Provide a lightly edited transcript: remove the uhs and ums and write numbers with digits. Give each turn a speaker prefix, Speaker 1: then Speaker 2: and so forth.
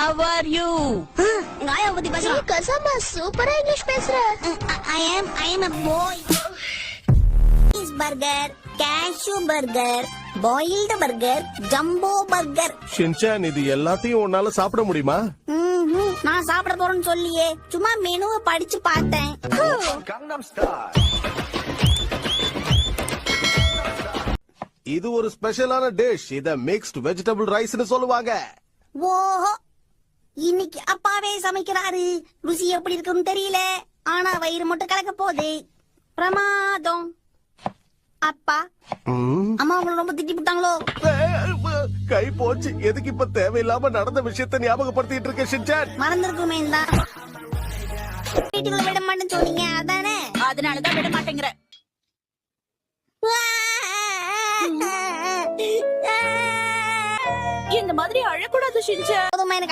Speaker 1: How are you?
Speaker 2: ஆயா பத்தி பேசுறா.
Speaker 3: கசாமா சூப்பரா இங்கிலீஷ் பேசுற.
Speaker 2: I am a boy. Cheese burger, cashew burger, boiled burger, jumbo burger.
Speaker 4: Shinchan இது எல்லாத்தையும் உன்னால சாப்பிட முடியுமா?
Speaker 2: நான் சாப்பிட போறேன்னு சொல்லியே சும்மா மெனுவை படிச்சு பார்த்தேன்.
Speaker 4: இது ஒரு ஸ்பெஷலான டிஷ். இத மிக்ஸ்ட் வெஜிடபிள் ரைஸ்னு சொல்லுவாங்க.
Speaker 2: ஓஹோ, இன்னைக்கு அப்பாவே சமைக்கிறாரு. ருசி எப்படி இருக்குன்னு தெரியல, ஆனா வயிறு மட்டும் கலக்க போகுது. பிரமாதம். அப்பா அம்மா உங்களை ரொம்ப திட்டி விட்டாங்களோ?
Speaker 4: கை போச்சு. எதுக்கு இப்ப தேவையில்லாம நடந்த விஷயத்தை ஞாபகப்படுத்திட்டு இருக்க ஷின்சான்?
Speaker 2: மறந்துருக்குமே தான். வீட்டுக்குள்ள விட மாட்டேன்னு சொன்னீங்க அதானே?
Speaker 1: அதனாலதான் விட மாட்டேங்கிற. இந்த மாதிரி அழக்கூடாது ஷின்சான்.
Speaker 2: போதுமா, எனக்கு